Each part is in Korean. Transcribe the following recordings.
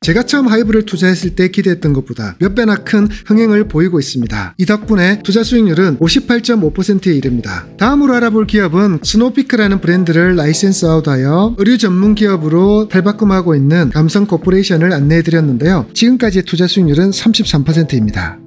제가 처음 하이브를 투자했을 때 기대했던 것보다 몇 배나 큰 흥행을 보이고 있습니다. 이 덕분에 투자 수익률은 58.5%에 이릅니다. 다음으로 알아볼 기업은 스노우피크라는 브랜드를 라이센스 아웃하여 의류 전문 기업으로 탈바꿈하고 있는 감성코퍼레이션을 안내해드렸는데요. 지금까지의 투자 수익률은 33%입니다.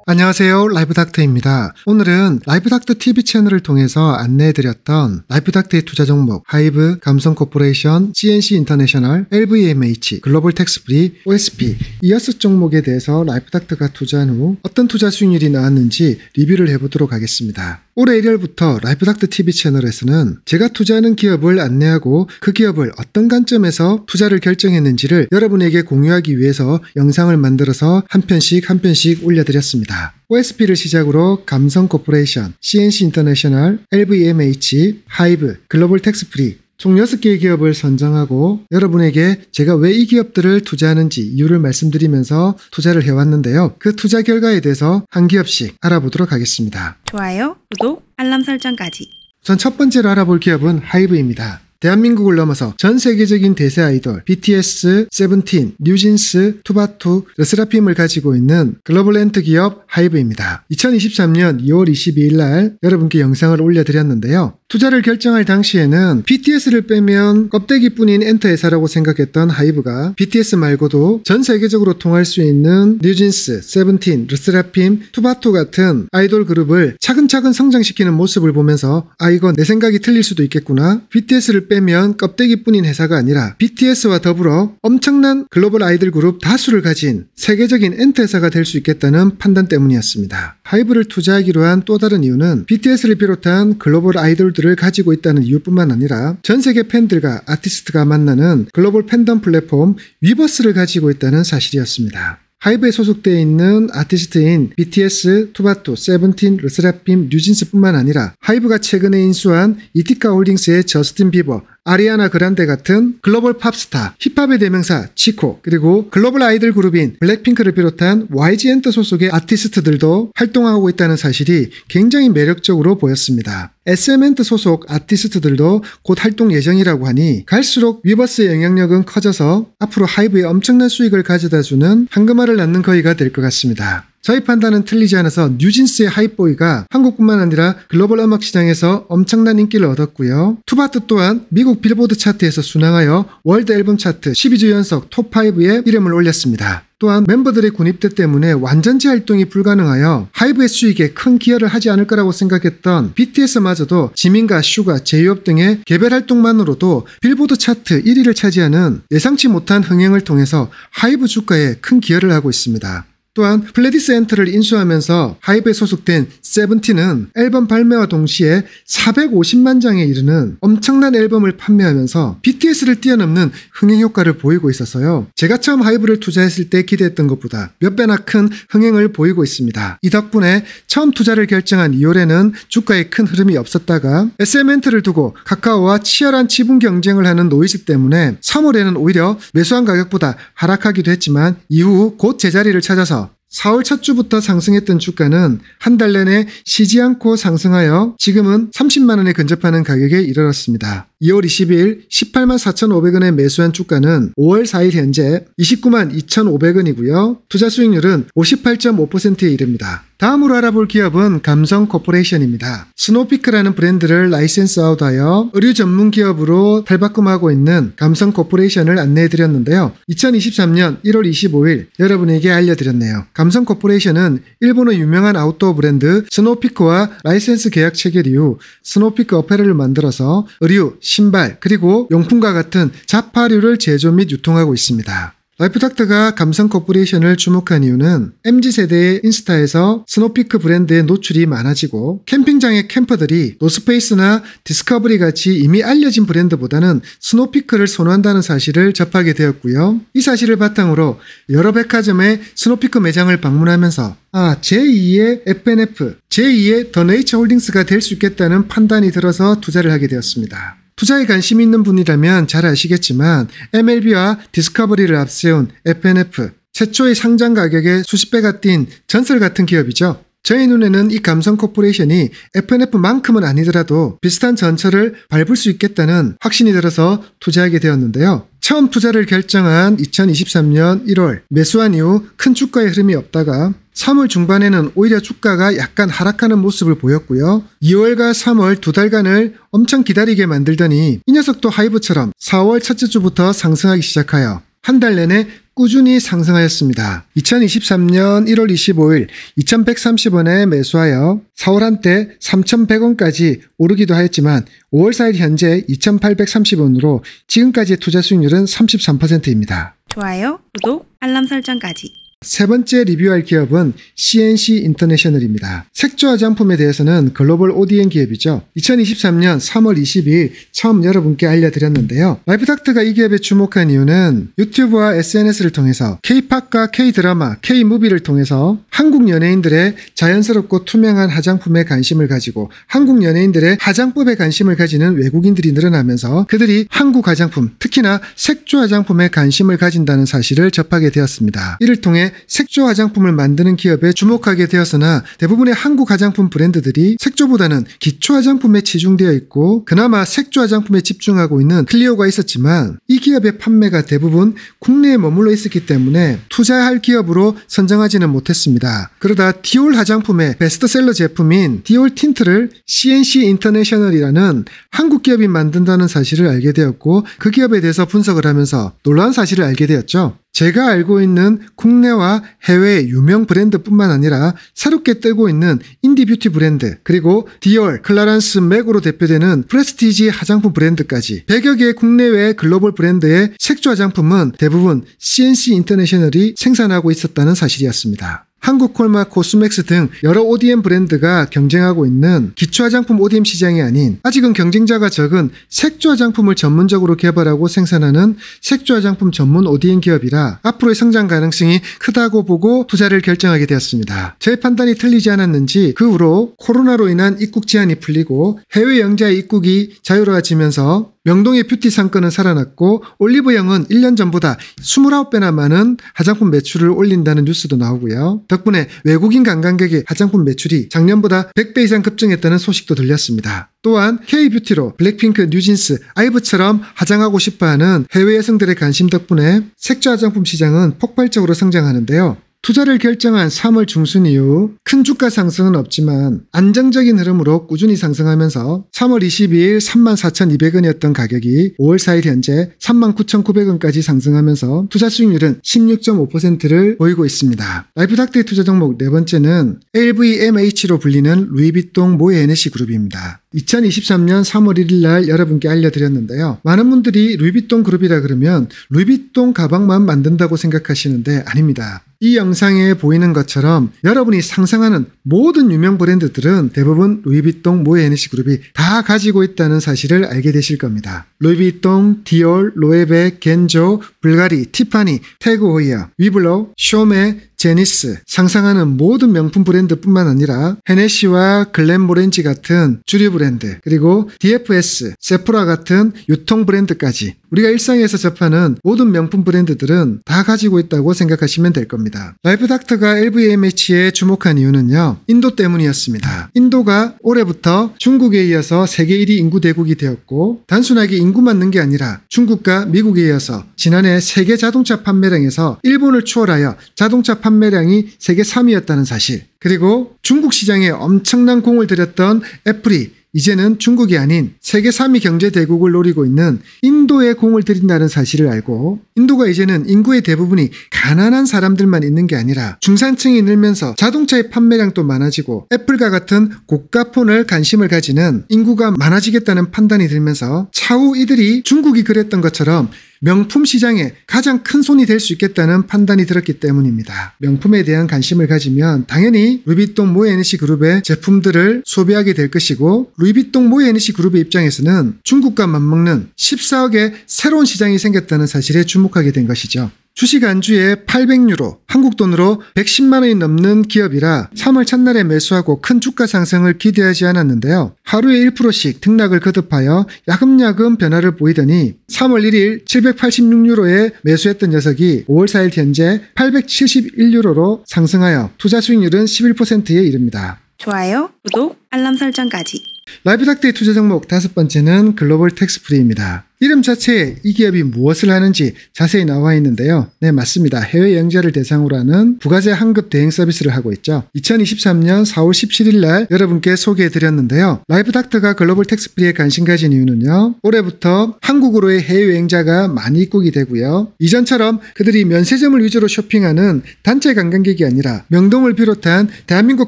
안녕하세요, 라이브닥터입니다. 오늘은 라이브닥터 TV 채널을 통해서 안내해드렸던 라이브닥터의 투자 종목 하이브, 감성코퍼레이션, CNC 인터내셔널, LVMH, 글로벌 텍스프리, OSP 이 6종목에 대해서 라이브닥터가 투자한 후 어떤 투자 수익률이 나왔는지 리뷰를 해보도록 하겠습니다. 올해 1월부터 라이브닥터 TV 채널에서는 제가 투자하는 기업을 안내하고 그 기업을 어떤 관점에서 투자를 결정했는지를 여러분에게 공유하기 위해서 영상을 만들어서 한 편씩 올려드렸습니다. OSP를 시작으로 감성코퍼레이션, CNC 인터내셔널, LVMH, 하이브, 글로벌 텍스프리 총 6개의 기업을 선정하고 여러분에게 제가 왜 이 기업들을 투자하는지 이유를 말씀드리면서 투자를 해왔는데요. 그 투자 결과에 대해서 한 기업씩 알아보도록 하겠습니다. 좋아요, 구독, 알람 설정까지. 우선 첫 번째로 알아볼 기업은 하이브입니다. 대한민국을 넘어서 전 세계적인 대세 아이돌 BTS, 세븐틴, 뉴진스, 투바투, 르세라핌을 가지고 있는 글로벌 엔터 기업 하이브입니다. 2023년 2월 22일 날 여러분께 영상을 올려드렸는데요. 투자를 결정할 당시에는 BTS를 빼면 껍데기뿐인 엔터 회사라고 생각했던 하이브가 BTS 말고도 전 세계적으로 통할 수 있는 뉴진스, 세븐틴, 르세라핌, 투바투 같은 아이돌 그룹을 차근차근 성장시키는 모습을 보면서 이건 내 생각이 틀릴 수도 있겠구나. BTS를 빼면 껍데기뿐인 회사가 아니라 BTS와 더불어 엄청난 글로벌 아이돌 그룹 다수를 가진 세계적인 엔터 회사가 될 수 있겠다는 판단 때문이었습니다. 하이브를 투자하기로 한 또 다른 이유는 BTS를 비롯한 글로벌 아이돌들을 가지고 있다는 이유뿐만 아니라 전 세계 팬들과 아티스트가 만나는 글로벌 팬덤 플랫폼 위버스를 가지고 있다는 사실이었습니다. 하이브에 소속되어 있는 아티스트인 BTS, 투바투, 세븐틴, 르세라핌, 뉴진스뿐만 아니라 하이브가 최근에 인수한 이티카 홀딩스의 저스틴 비버, 아리아나 그란데 같은 글로벌 팝스타, 힙합의 대명사 치코, 그리고 글로벌 아이돌 그룹인 블랙핑크를 비롯한 YG 엔터 소속의 아티스트들도 활동하고 있다는 사실이 굉장히 매력적으로 보였습니다. SM 엔터 소속 아티스트들도 곧 활동 예정이라고 하니 갈수록 위버스의 영향력은 커져서 앞으로 하이브에 엄청난 수익을 가져다주는 황금알을 낳는 거위가 될 것 같습니다. 저희 판단은 틀리지 않아서 뉴진스의 하이보이가 한국뿐만 아니라 글로벌 음악 시장에서 엄청난 인기를 얻었고요. 투바투 또한 미국 빌보드 차트에서 순항하여 월드 앨범 차트 12주 연속 톱5에 이름을 올렸습니다. 또한 멤버들의 군입대 때문에 완전체 활동이 불가능하여 하이브의 수익에 큰 기여를 하지 않을 거라고 생각했던 BTS마저도 지민과 슈가, 제이홉 등의 개별 활동만으로도 빌보드 차트 1위를 차지하는 예상치 못한 흥행을 통해서 하이브 주가에 큰 기여를 하고 있습니다. 또한 플레디스 엔터를 인수하면서 하이브에 소속된 세븐틴은 앨범 발매와 동시에 450만 장에 이르는 엄청난 앨범을 판매하면서 BTS를 뛰어넘는 흥행 효과를 보이고 있어서요. 제가 처음 하이브를 투자했을 때 기대했던 것보다 몇 배나 큰 흥행을 보이고 있습니다. 이 덕분에 처음 투자를 결정한 2월에는 주가에 큰 흐름이 없었다가 SM 엔터를 두고 카카오와 치열한 지분 경쟁을 하는 노이즈 때문에 3월에는 오히려 매수한 가격보다 하락하기도 했지만 이후 곧 제자리를 찾아서 4월 첫 주부터 상승했던 주가는 한 달 내내 쉬지 않고 상승하여 지금은 30만 원에 근접하는 가격에 이르렀습니다. 2월 22일 18만 4,500원에 매수한 주가는 5월 4일 현재 29만 2,500원이고요. 투자 수익률은 58.5%에 이릅니다. 다음으로 알아볼 기업은 감성코퍼레이션입니다. 스노우피크라는 브랜드를 라이센스 아웃하여 의류 전문 기업으로 탈바꿈하고 있는 감성코퍼레이션을 안내해드렸는데요. 2023년 1월 25일 여러분에게 알려드렸네요. 감성코퍼레이션은 일본의 유명한 아웃도어 브랜드 스노우피크와 라이센스 계약 체결 이후 스노우피크 어페럴을 만들어서 의류, 신발, 그리고 용품과 같은 자파류를 제조 및 유통하고 있습니다. 라이프닥터가 감성코퍼레이션을 주목한 이유는 MZ세대의 인스타에서 스노우피크 브랜드의 노출이 많아지고 캠핑장의 캠퍼들이 노스페이스나 디스커버리 같이 이미 알려진 브랜드보다는 스노우피크를 선호한다는 사실을 접하게 되었고요. 이 사실을 바탕으로 여러 백화점의 스노우피크 매장을 방문하면서 제2의 FNF, 제2의 더 네이처 홀딩스가 될 수 있겠다는 판단이 들어서 투자를 하게 되었습니다. 투자에 관심이 있는 분이라면 잘 아시겠지만 MLB와 디스커버리를 앞세운 FNF, 최초의 상장 가격에 수십 배가 뛴 전설 같은 기업이죠. 저희 눈에는 이 감성 코퍼레이션이 FNF만큼은 아니더라도 비슷한 전철을 밟을 수 있겠다는 확신이 들어서 투자하게 되었는데요. 처음 투자를 결정한 2023년 1월 매수한 이후 큰 주가의 흐름이 없다가 3월 중반에는 오히려 주가가 약간 하락하는 모습을 보였고요. 2월과 3월 두 달간을 엄청 기다리게 만들더니 이 녀석도 하이브처럼 4월 첫째 주부터 상승하기 시작하여 한 달 내내 꾸준히 상승하였습니다. 2023년 1월 25일 2130원에 매수하여 4월 한때 3100원까지 오르기도 하였지만 5월 4일 현재 2830원으로 지금까지의 투자 수익률은 33%입니다. 좋아요, 구독, 알람 설정까지. 세 번째 리뷰할 기업은 CNC 인터내셔널입니다. 색조 화장품에 대해서는 글로벌 ODM 기업이죠. 2023년 3월 22일 처음 여러분께 알려드렸는데요. 라이프닥터가 이 기업에 주목한 이유는 유튜브와 SNS를 통해서 K-팝과 K-드라마, K-무비를 통해서 한국 연예인들의 자연스럽고 투명한 화장품에 관심을 가지고 한국 연예인들의 화장법에 관심을 가지는 외국인들이 늘어나면서 그들이 한국 화장품, 특히나 색조 화장품에 관심을 가진다는 사실을 접하게 되었습니다. 이를 통해 색조 화장품을 만드는 기업에 주목하게 되었으나 대부분의 한국 화장품 브랜드들이 색조보다는 기초 화장품에 치중되어 있고 그나마 색조 화장품에 집중하고 있는 클리오가 있었지만 이 기업의 판매가 대부분 국내에 머물러 있었기 때문에 투자할 기업으로 선정하지는 못했습니다. 그러다 디올 화장품의 베스트셀러 제품인 디올 틴트를 CNC 인터내셔널이라는 한국 기업이 만든다는 사실을 알게 되었고 그 기업에 대해서 분석을 하면서 놀라운 사실을 알게 되었죠. 제가 알고 있는 국내와 해외 유명 브랜드뿐만 아니라 새롭게 뜨고 있는 인디 뷰티 브랜드 그리고 디올, 클라란스, 맥으로 대표되는 프레스티지 화장품 브랜드까지 100여 개의 국내외 글로벌 브랜드의 색조 화장품은 대부분 CNC 인터내셔널이 생산하고 있었다는 사실이었습니다. 한국 콜마, 코스맥스 등 여러 ODM 브랜드가 경쟁하고 있는 기초 화장품 ODM 시장이 아닌 아직은 경쟁자가 적은 색조 화장품을 전문적으로 개발하고 생산하는 색조 화장품 전문 ODM 기업이라 앞으로의 성장 가능성이 크다고 보고 투자를 결정하게 되었습니다. 제 판단이 틀리지 않았는지 그 후로 코로나로 인한 입국 제한이 풀리고 해외 영자의 입국이 자유로워지면서 명동의 뷰티 상권은 살아났고 올리브영은 1년 전보다 29배나 많은 화장품 매출을 올린다는 뉴스도 나오고요. 덕분에 외국인 관광객의 화장품 매출이 작년보다 100배 이상 급증했다는 소식도 들렸습니다. 또한 K-뷰티로 블랙핑크, 뉴진스, 아이브처럼 화장하고 싶어하는 해외 여성들의 관심 덕분에 색조 화장품 시장은 폭발적으로 성장하는데요. 투자를 결정한 3월 중순 이후 큰 주가 상승은 없지만 안정적인 흐름으로 꾸준히 상승하면서 3월 22일 34,200원이었던 가격이 5월 4일 현재 39,900원까지 상승하면서 투자 수익률은 16.5%를 보이고 있습니다. 라이프닥터의 투자 종목 네 번째는 LVMH로 불리는 루이비통 모에 헤네시 그룹입니다. 2023년 3월 1일 날 여러분께 알려드렸는데요. 많은 분들이 루이비통 그룹이라 그러면 루이비통 가방만 만든다고 생각하시는데 아닙니다. 이 영상에 보이는 것처럼 여러분이 상상하는 모든 유명 브랜드들은 대부분 루이비통 모에 헤네시 그룹이 다 가지고 있다는 사실을 알게 되실 겁니다. 루이비통, 디올, 로에베, 겐조, 불가리, 티파니, 태그 호이어, 위블로, 쇼메, 제니스, 상상하는 모든 명품 브랜드뿐만 아니라 헤네시와 글렌모렌지 같은 주류 브랜드, 그리고 DFS, 세포라 같은 유통 브랜드까지 우리가 일상에서 접하는 모든 명품 브랜드들은 다 가지고 있다고 생각하시면 될 겁니다. 라이프닥터가 LVMH에 주목한 이유는요, 인도 때문이었습니다. 인도가 올해부터 중국에 이어서 세계 1위 인구 대국이 되었고 단순하게 인구만 는 게 아니라 중국과 미국에 이어서 지난해 세계 자동차 판매량에서 일본을 추월하여 자동차 판매량이 세계 3위였다는 사실, 그리고 중국 시장에 엄청난 공을 들였던 애플이 이제는 중국이 아닌 세계 3위 경제 대국을 노리고 있는 인도에 공을 들인다는 사실을 알고 인도가 이제는 인구의 대부분이 가난한 사람들만 있는 게 아니라 중산층이 늘면서 자동차의 판매량도 많아지고 애플과 같은 고가 폰을 관심을 가지는 인구가 많아지겠다는 판단이 들면서 차후 이들이 중국이 그랬던 것처럼 명품 시장에 가장 큰 손이 될 수 있겠다는 판단이 들었기 때문입니다. 명품에 대한 관심을 가지면 당연히 루이비통 모에 헤네시 그룹의 제품들을 소비하게 될 것이고 루이비통 모에 헤네시 그룹의 입장에서는 중국과 맞먹는 14억의 새로운 시장이 생겼다는 사실에 주목하게 된 것이죠. 주식 안주에 800유로, 한국 돈으로 110만 원이 넘는 기업이라 3월 첫날에 매수하고 큰 주가 상승을 기대하지 않았는데요. 하루에 1%씩 등락을 거듭하여 야금야금 변화를 보이더니 3월 1일 786유로에 매수했던 녀석이 5월 4일 현재 871유로로 상승하여 투자 수익률은 11%에 이릅니다. 좋아요, 구독, 알람 설정까지. 라이브닥터의 투자 종목 5번째는 글로벌 텍스프리입니다. 이름 자체에 이 기업이 무엇을 하는지 자세히 나와 있는데요. 네, 맞습니다. 해외 여행자를 대상으로 하는 부가세 환급 대행 서비스를 하고 있죠. 2023년 4월 17일 날 여러분께 소개해드렸는데요. 라이브닥터가 글로벌 텍스프리에 관심 가진 이유는요. 올해부터 한국으로의 해외여행자가 많이 입국이 되고요. 이전처럼 그들이 면세점을 위주로 쇼핑하는 단체 관광객이 아니라 명동을 비롯한 대한민국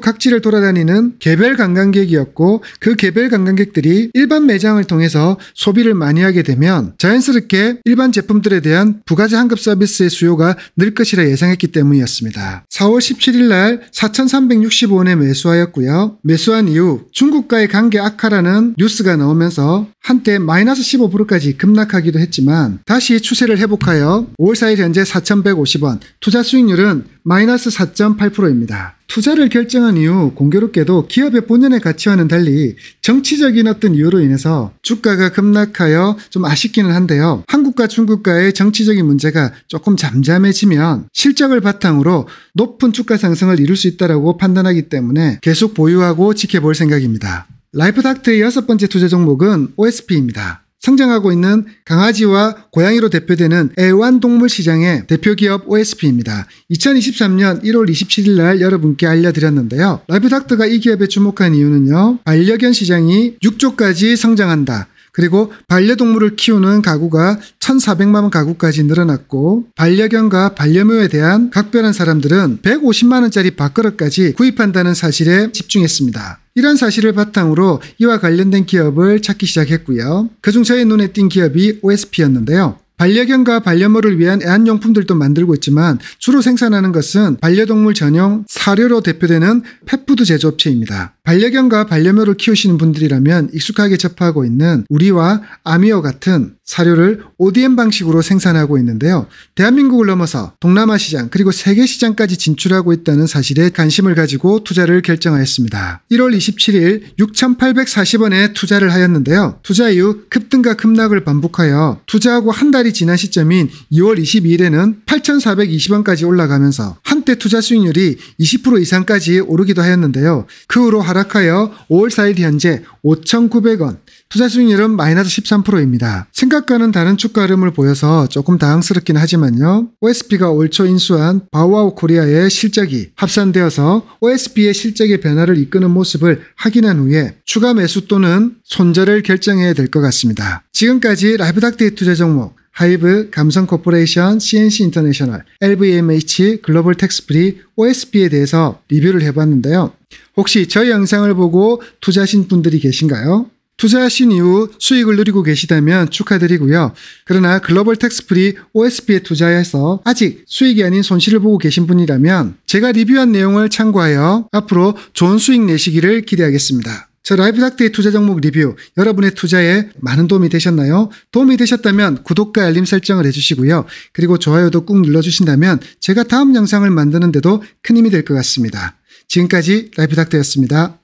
각지를 돌아다니는 개별 관광객이었고 그 개별 관광객들이 일반 매장을 통해서 소비를 많이 하게 되면 자연스럽게 일반 제품들에 대한 부가세 환급 서비스의 수요가 늘 것이라 예상했기 때문이었습니다. 4월 17일 날 4,360원에 매수하였고요. 매수한 이후 중국과의 관계 악화라는 뉴스가 나오면서 한때 마이너스 15%까지 급락하기도 했지만 다시 추세를 회복하여 5월 4일 현재 4,150원, 투자 수익률은 마이너스 4.8%입니다. 투자를 결정한 이후 공교롭게도 기업의 본연의 가치와는 달리 정치적인 어떤 이유로 인해서 주가가 급락하여 좀 아쉽기는 한데요. 한국과 중국과의 정치적인 문제가 조금 잠잠해지면 실적을 바탕으로 높은 주가 상승을 이룰 수 있다고 판단하기 때문에 계속 보유하고 지켜볼 생각입니다. 라이브닥터의 6번째 투자 종목은 OSP입니다. 성장하고 있는 강아지와 고양이로 대표되는 애완동물 시장의 대표기업 OSP입니다. 2023년 1월 27일 날 여러분께 알려드렸는데요. 라이브닥터가 이 기업에 주목한 이유는요. 반려견 시장이 6조까지 성장한다. 그리고 반려동물을 키우는 가구가 1,400만 원 가구까지 늘어났고 반려견과 반려묘에 대한 각별한 사람들은 150만 원짜리 밥그릇까지 구입한다는 사실에 집중했습니다. 이런 사실을 바탕으로 이와 관련된 기업을 찾기 시작했고요. 그중 저의 눈에 띈 기업이 OSP였는데요. 반려견과 반려묘를 위한 애완용품들도 만들고 있지만 주로 생산하는 것은 반려동물 전용 사료로 대표되는 펫푸드 제조업체입니다. 반려견과 반려묘를 키우시는 분들이라면 익숙하게 접하고 있는 우리와 아미오 같은 사료를 ODM 방식으로 생산하고 있는데요. 대한민국을 넘어서 동남아 시장 그리고 세계 시장까지 진출하고 있다는 사실에 관심을 가지고 투자를 결정하였습니다. 1월 27일 6,840원에 투자를 하였는데요. 투자 이후 급등과 급락을 반복하여 투자하고 한 달이 지난 시점인 2월 22일에는 8,420원까지 올라가면서 한때 투자 수익률이 20% 이상까지 오르기도 하였는데요. 그 후로 하락하여 5월 4일 현재 5,900원, 투자 수익률은 마이너스 13%입니다. 생각과는 다른 주가 흐름을 보여서 조금 당황스럽긴 하지만요. OSP가 올 초 인수한 바우아우 코리아의 실적이 합산되어서 OSP의 실적의 변화를 이끄는 모습을 확인한 후에 추가 매수 또는 손절을 결정해야 될 것 같습니다. 지금까지 라이브닥터의 투자 종목 하이브, 감성코퍼레이션, CNC 인터내셔널, LVMH, 글로벌 텍스프리, OSP에 대해서 리뷰를 해봤는데요. 혹시 저희 영상을 보고 투자하신 분들이 계신가요? 투자하신 이후 수익을 누리고 계시다면 축하드리고요. 그러나 글로벌 텍스프리 OSP에 투자해서 아직 수익이 아닌 손실을 보고 계신 분이라면 제가 리뷰한 내용을 참고하여 앞으로 좋은 수익 내시기를 기대하겠습니다. 저 라이브닥터의 투자 종목 리뷰 여러분의 투자에 많은 도움이 되셨나요? 도움이 되셨다면 구독과 알림 설정을 해주시고요. 그리고 좋아요도 꾹 눌러주신다면 제가 다음 영상을 만드는 데도 큰 힘이 될 것 같습니다. 지금까지 라이브닥터였습니다.